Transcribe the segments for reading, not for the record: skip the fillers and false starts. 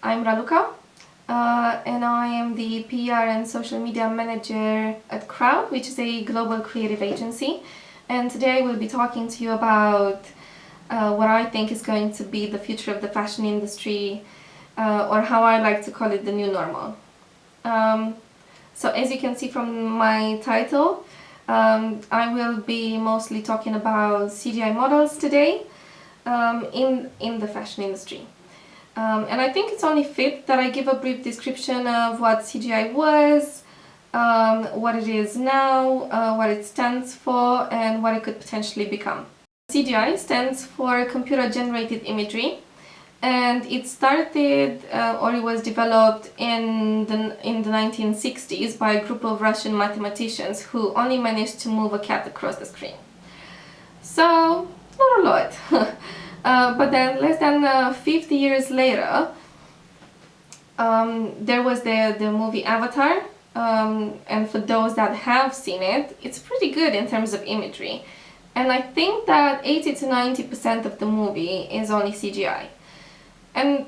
I'm Raluca, and I am the PR and social media manager at Crowd, which is a global creative agency. And today we'll be talking to you about what I think is going to be the future of the fashion industry, or how I like to call it, the new normal. So as you can see from my title, I will be mostly talking about CGI models today in the fashion industry. And I think it's only fit that I give a brief description of what CGI was, what it is now, what it stands for, and what it could potentially become. CGI stands for Computer Generated Imagery, and it started or it was developed in the 1960s by a group of Russian mathematicians who only managed to move a cat across the screen. So, not a lot. But then less than 50 years later, there was the movie Avatar, and for those that have seen it, it's pretty good in terms of imagery. And I think that 80 to 90% of the movie is only CGI. And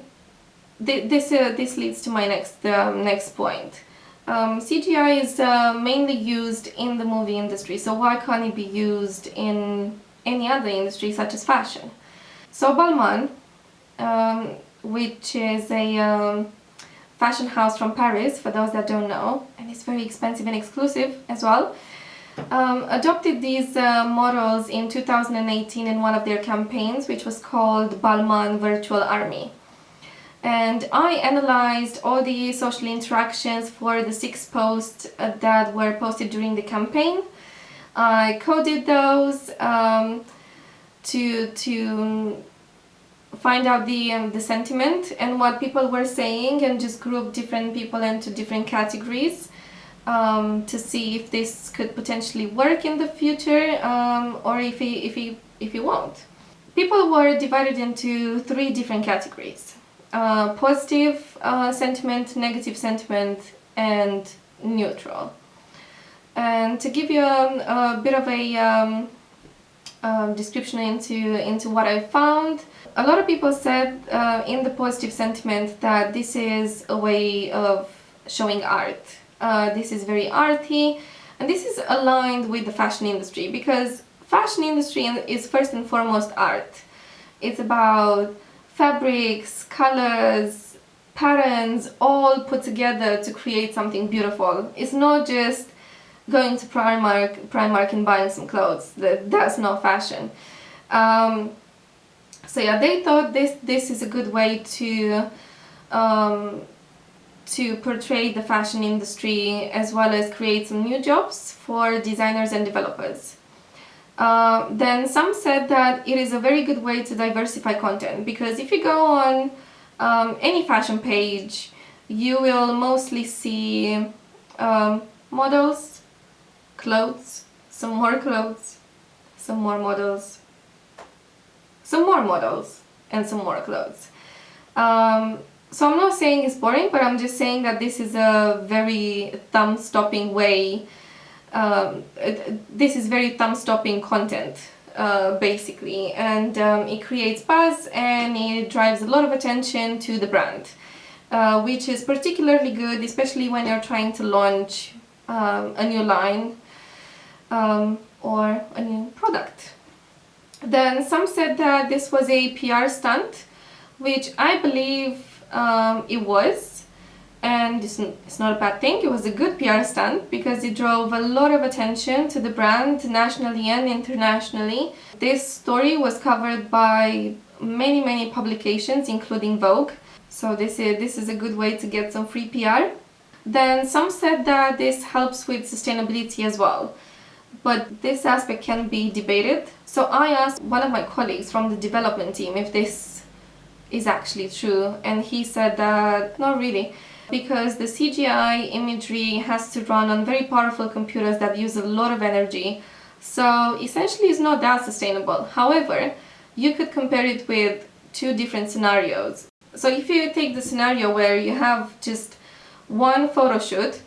this leads to my next point. CGI is mainly used in the movie industry, so why can't it be used in any other industry such as fashion? So Balmain, which is a fashion house from Paris, for those that don't know, and it's very expensive and exclusive as well, adopted these models in 2018 in one of their campaigns, which was called Balmain Virtual Army. And I analyzed all the social interactions for the 6 posts that were posted during the campaign. I coded those to find out the sentiment and what people were saying, and just group different people into different categories to see if this could potentially work in the future, or if it won't. People were divided into 3 different categories: positive sentiment, negative sentiment, and neutral. And to give you a bit of a description into what I found, a lot of people said in the positive sentiment that this is a way of showing art. This is very arty, and this is aligned with the fashion industry, because fashion industry is first and foremost art. It's about fabrics, colors, patterns, all put together to create something beautiful. It's not just going to Primark and buying some clothes. That's not fashion. So yeah, they thought this is a good way to portray the fashion industry, as well as create some new jobs for designers and developers. Then some said that it is a very good way to diversify content, because if you go on any fashion page, you will mostly see models, clothes, some more clothes, some more models, some more models, and some more clothes. So I'm not saying it's boring, but I'm just saying that this is a very thumb-stopping way. This is very thumb-stopping content, basically, and it creates buzz and it drives a lot of attention to the brand, which is particularly good, especially when you're trying to launch a new line or a new product. Then some said that this was a PR stunt, which I believe it was, and it's not a bad thing. It was a good PR stunt because it drove a lot of attention to the brand nationally and internationally. This story was covered by many publications, including Vogue, so this is a good way to get some free PR. Then some said that this helps with sustainability as well, but this aspect can be debated. So I asked one of my colleagues from the development team if this is actually true, and he said that not really, because the CGI imagery has to run on very powerful computers that use a lot of energy, so essentially it's not that sustainable. However, you could compare it with 2 different scenarios. So if you take the scenario where you have just one photo shoot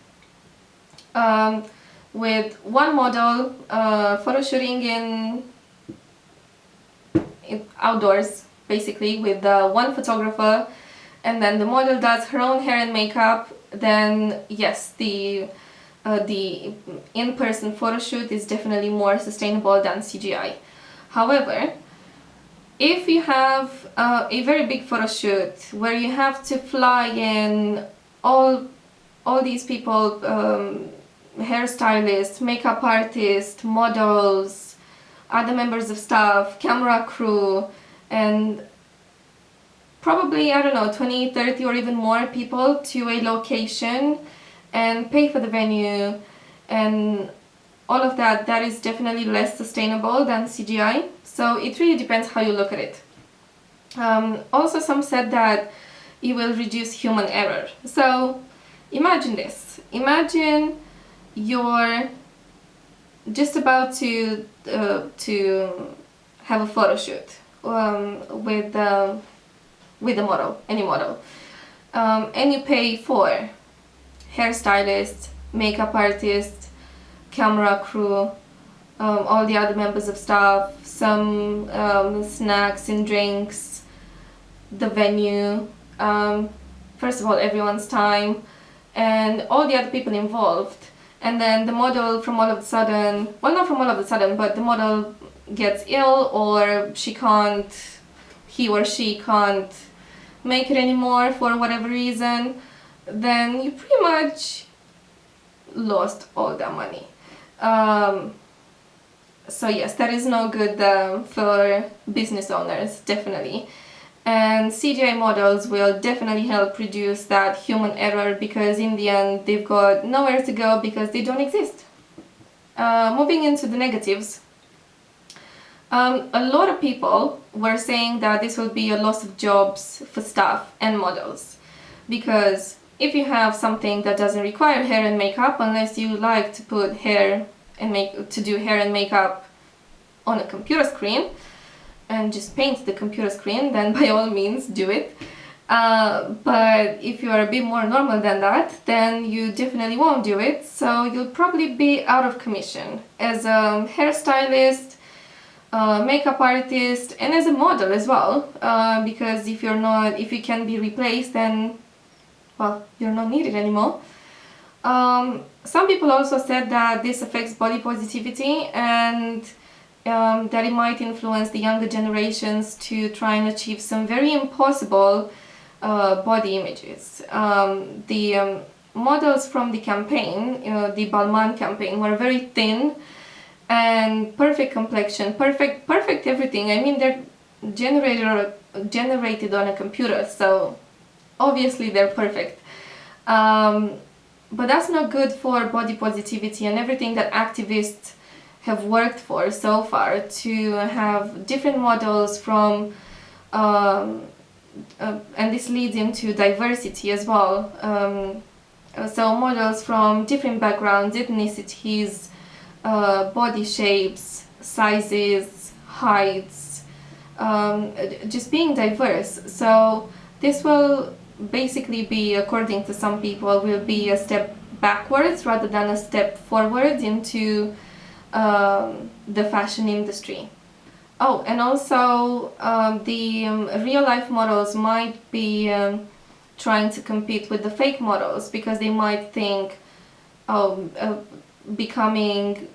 with one model photo shooting in outdoors, basically, with one photographer and then the model does her own hair and makeup, then yes, the in-person photo shoot is definitely more sustainable than CGI. However, if you have a very big photo shoot where you have to fly in all these people, hairstylists, makeup artists, models, other members of staff, camera crew, and probably, I don't know, 20, 30 or even more people to a location and pay for the venue and all of that, that is definitely less sustainable than CGI. So it really depends how you look at it. Also, some said that it will reduce human error. So imagine this. Imagine you're just about to have a photo shoot with a model, any model, and you pay for hairstylist, makeup artist, camera crew, all the other members of staff, some snacks and drinks, the venue, first of all everyone's time, and all the other people involved. And then the model from all of a sudden, well, not from all of a sudden, but the model gets ill, or he or she can't make it anymore for whatever reason, then you pretty much lost all that money. So yes, that is no good for business owners, definitely. And CGI models will definitely help reduce that human error, because in the end they've got nowhere to go because they don't exist. Moving into the negatives, a lot of people were saying that this will be a loss of jobs for staff and models, because if you have something that doesn't require hair and makeup, unless you like to put do hair and makeup on a computer screen and just paint the computer screen, then by all means do it. But if you are a bit more normal than that, then you definitely won't do it, so you'll probably be out of commission as a hairstylist, makeup artist, and as a model as well, because if you can be replaced, then, well, you're not needed anymore. Some people also said that this affects body positivity, and that it might influence the younger generations to try and achieve some very impossible body images. The models from the campaign, the Balmain campaign, were very thin and perfect complexion, perfect everything. I mean, they're generated on a computer, so obviously they're perfect. But that's not good for body positivity and everything that activists have worked for so far, to have different models from, and this leads into diversity as well. So models from different backgrounds, ethnicities, body shapes, sizes, heights, just being diverse. So this will basically be, according to some people, will be a step backwards rather than a step forward into the fashion industry. Oh, and also the real-life models might be trying to compete with the fake models, because they might think, oh, becoming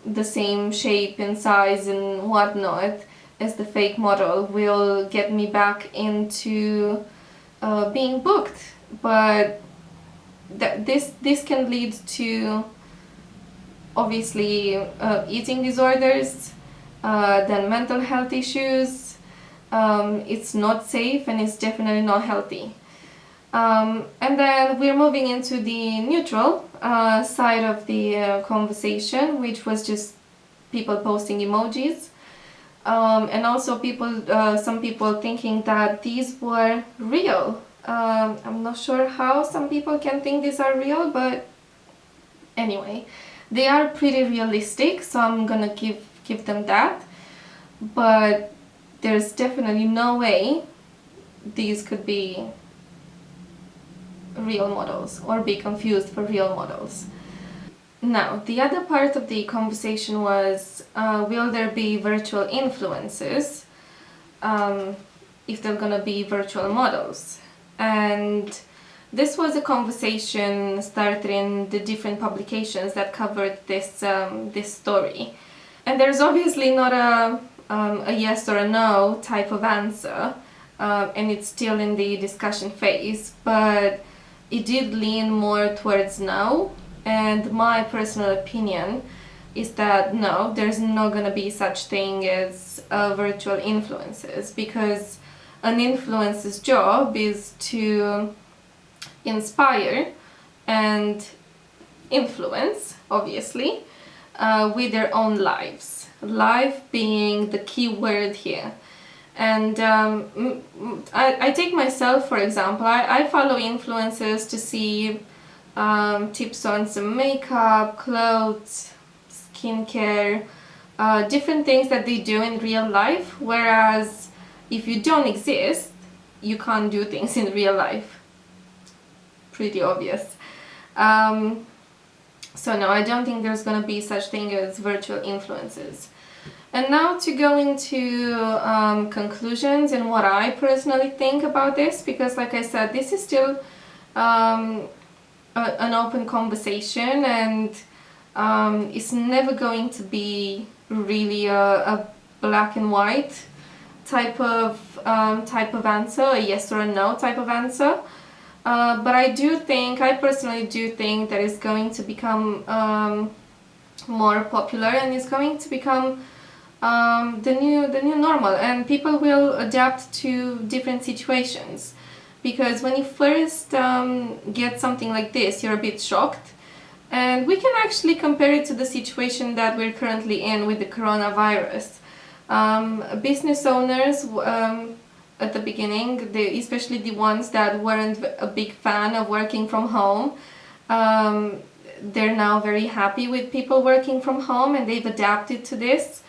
the same shape and size and whatnot as the fake model will get me back into being booked. But this can lead to, obviously, eating disorders, then mental health issues. It's not safe and it's definitely not healthy. And then we're moving into the neutral side of the conversation, which was just people posting emojis. And also some people thinking that these were real. I'm not sure how some people can think these are real, but anyway, they are pretty realistic, so I'm gonna give them that. But there's definitely no way these could be real models or be confused for real models. Now, the other part of the conversation was, will there be virtual influencers if they're gonna be virtual models? and this was a conversation started in the different publications that covered this story. And there's obviously not a yes or a no type of answer, and it's still in the discussion phase, but it did lean more towards no. And my personal opinion is that no, there's not going to be such thing as virtual influencers, because an influencer's job is to inspire and influence, obviously, with their own lives. Life being the key word here. And I take myself, for example, I follow influencers to see tips on some makeup, clothes, skincare, different things that they do in real life, whereas if you don't exist, you can't do things in real life. Pretty obvious. So no, I don't think there's going to be such thing as virtual influencers. And now to go into conclusions and what I personally think about this, because like I said, this is still an open conversation, and it's never going to be really a black and white type of answer, a yes or a no type of answer. But I personally do think that it's going to become more popular, and it's going to become the new normal, and people will adapt to different situations. Because when you first get something like this, you're a bit shocked, and we can actually compare it to the situation that we're currently in with the coronavirus. Business owners at the beginning, especially the ones that weren't a big fan of working from home, they're now very happy with people working from home, and they've adapted to this.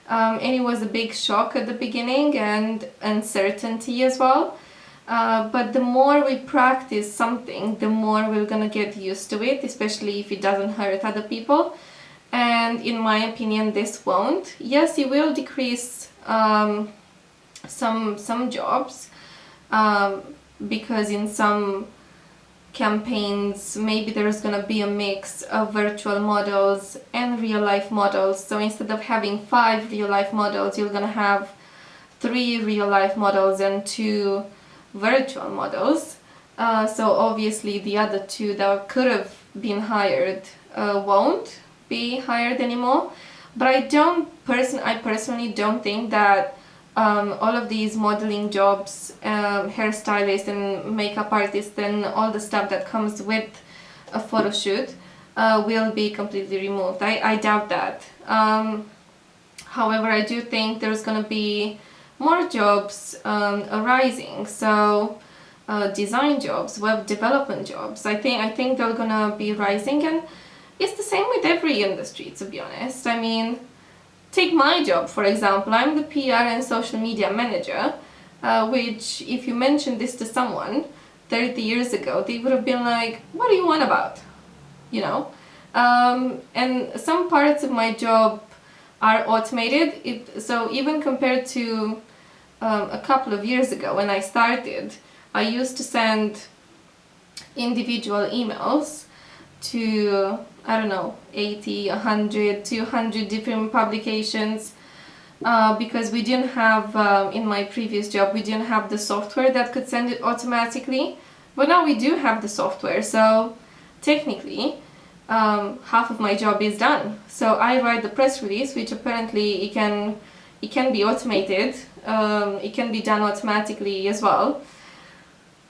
And it was a big shock at the beginning, and uncertainty as well. But the more we practice something, the more we're gonna get used to it, especially if it doesn't hurt other people. And in my opinion, this won't. Yes, it will decrease some jobs, because in some campaigns maybe there's gonna be a mix of virtual models and real life models. So instead of having 5 real life models, you're gonna have 3 real life models and 2 virtual models. So obviously the other 2 that could have been hired won't be hired anymore. But I personally don't think that all of these modeling jobs, hairstylists and makeup artists and all the stuff that comes with a photo shoot will be completely removed. I doubt that. However, I do think there's going to be more jobs arising. So design jobs, web development jobs, I think they're going to be rising, and it's the same with every industry, to be honest. I mean, take my job, for example. I'm the PR and social media manager, which if you mentioned this to someone 30 years ago, they would have been like, what do you want about? You know? And some parts of my job are automated. So even compared to a couple of years ago when I started, I used to send individual emails to, I don't know, 80, 100, 200 different publications, because we didn't have, in my previous job, we didn't have the software that could send it automatically, but now we do have the software, so technically half of my job is done. So I write the press release, which apparently it can be automated, it can be done automatically as well.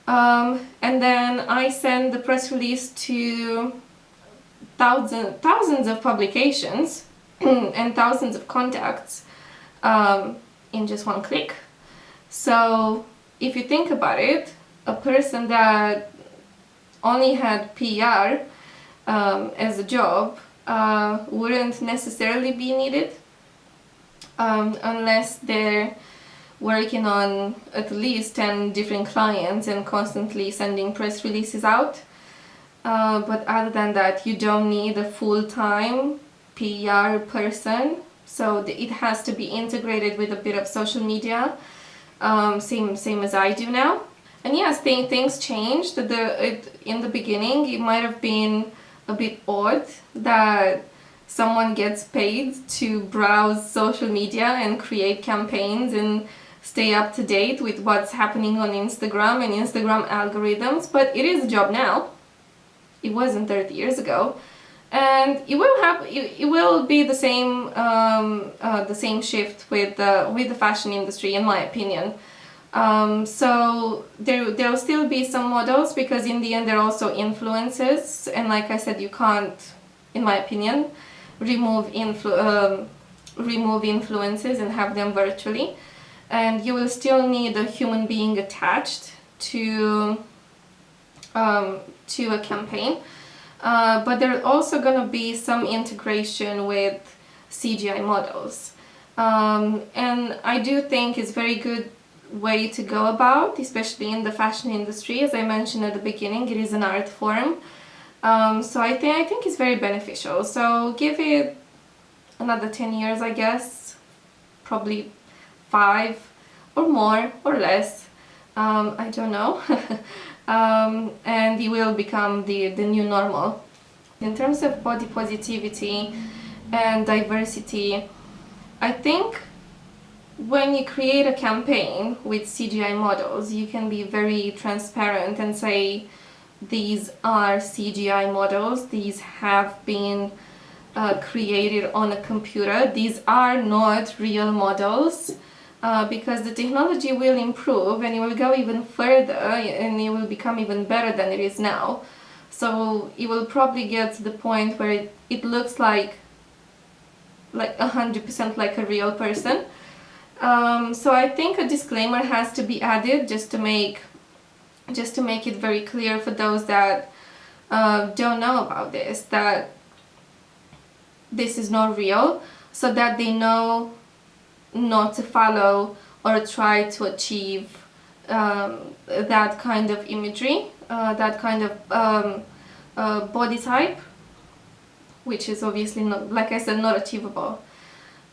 And then I send the press release to thousands of publications and thousands of contacts in just one click. So if you think about it, a person that only had PR as a job wouldn't necessarily be needed, unless they're working on at least 10 different clients and constantly sending press releases out. But other than that, you don't need a full-time PR person, so it has to be integrated with a bit of social media, same as I do now. And yes, things changed. In the beginning, it might have been a bit odd that someone gets paid to browse social media and create campaigns and stay up to date with what's happening on Instagram and Instagram algorithms, but it is a job now. It wasn't 30 years ago. And it will be the same shift with the fashion industry, in my opinion. So there'll still be some models, because in the end they're also influencers, and like I said, you can't, in my opinion, remove influences and have them virtually, and you will still need a human being attached to a campaign. But there's also going to be some integration with CGI models. And I do think it's a very good way to go about, especially in the fashion industry. As I mentioned at the beginning, it is an art form. So I think it's very beneficial. So give it another 10 years, I guess, probably 5 or more or less. I don't know. And it will become the new normal. In terms of body positivity and diversity, I think when you create a campaign with CGI models, you can be very transparent and say, these are CGI models, these have been created on a computer, these are not real models. Because the technology will improve and it will go even further and it will become even better than it is now. So it will probably get to the point where it looks like 100% like a real person. So I think a disclaimer has to be added just to make it very clear for those that don't know about this, that this is not real, so that they know not to follow or try to achieve that kind of imagery, that kind of body type, which is obviously not, like I said, not achievable.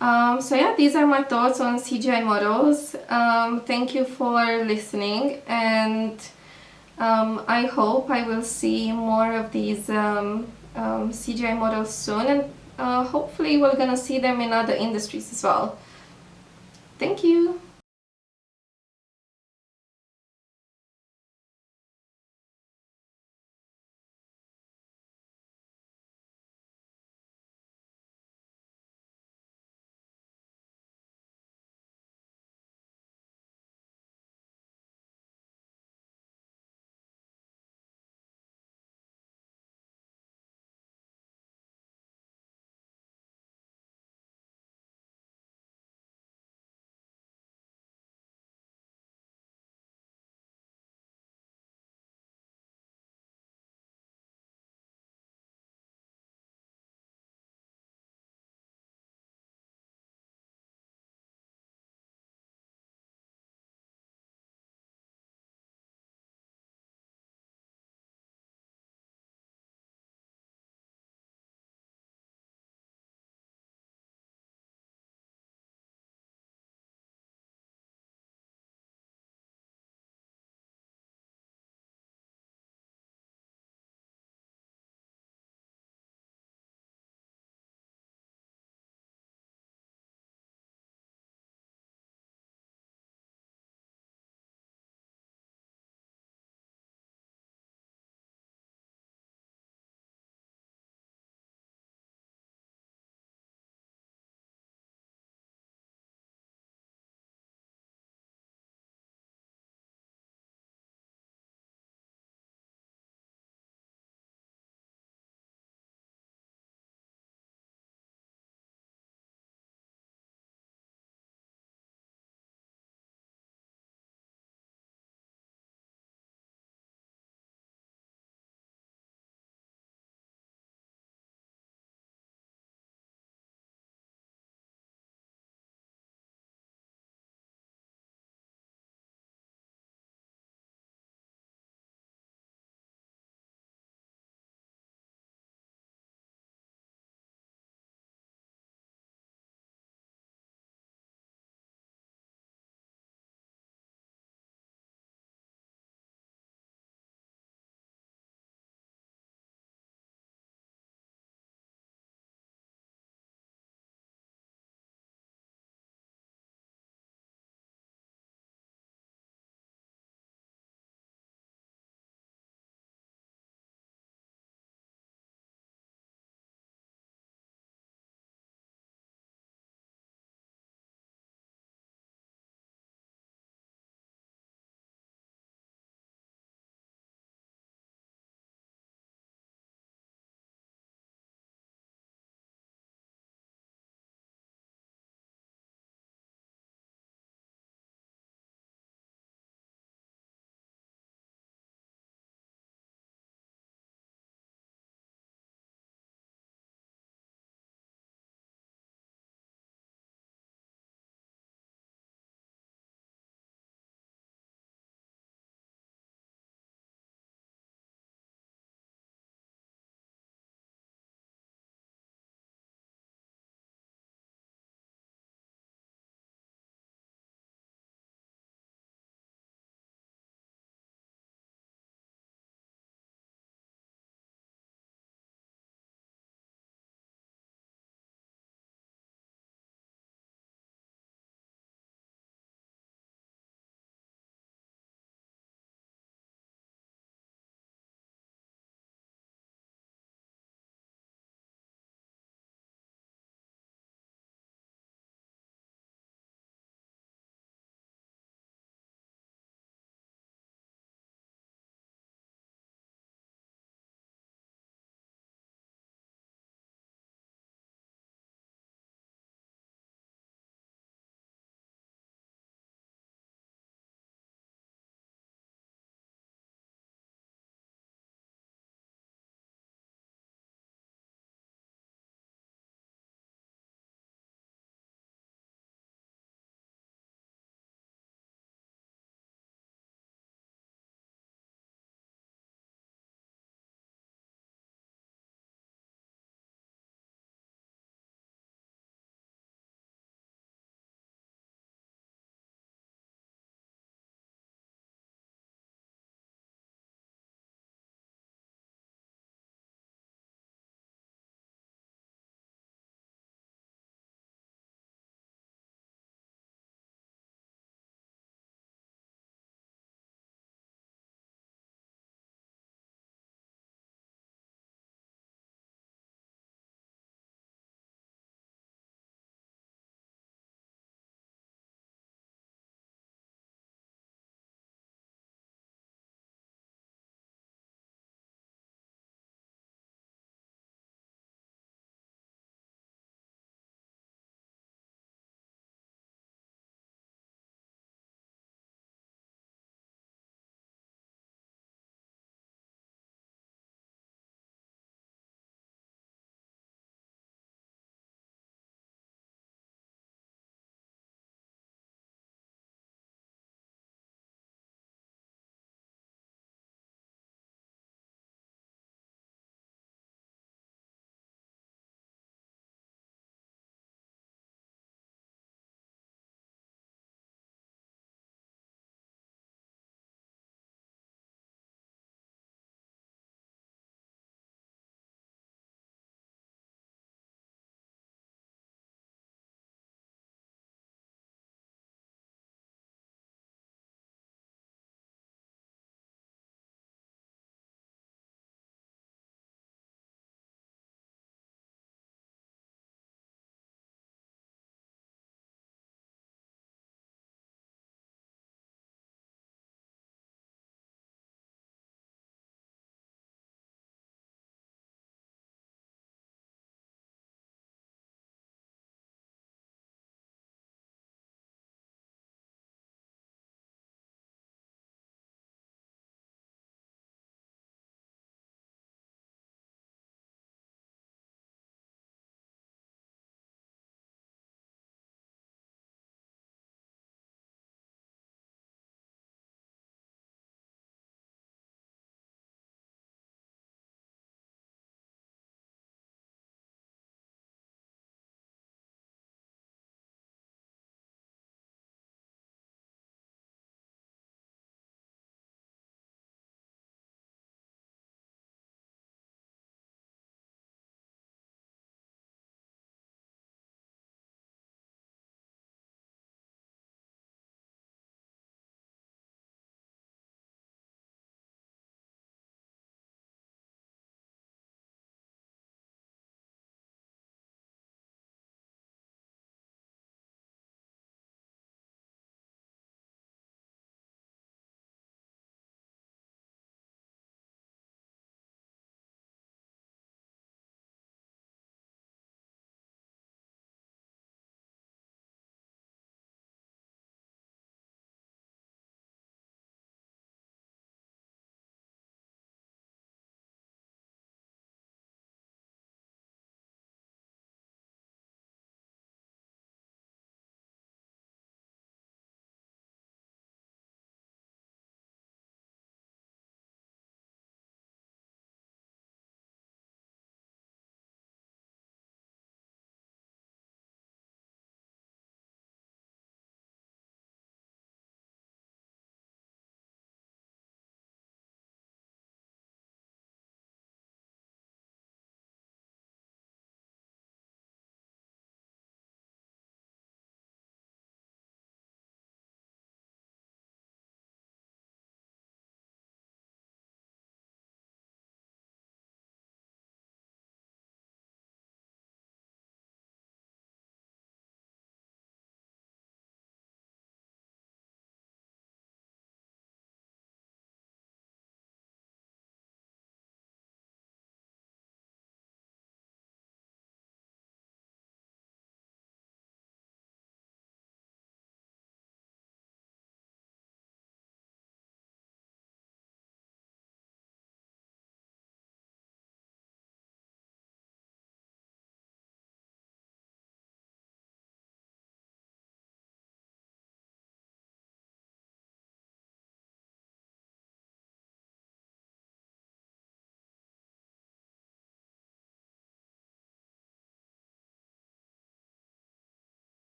So yeah, these are my thoughts on CGI models. Thank you for listening, and I hope I will see more of these CGI models soon, and hopefully we're gonna see them in other industries as well. Thank you!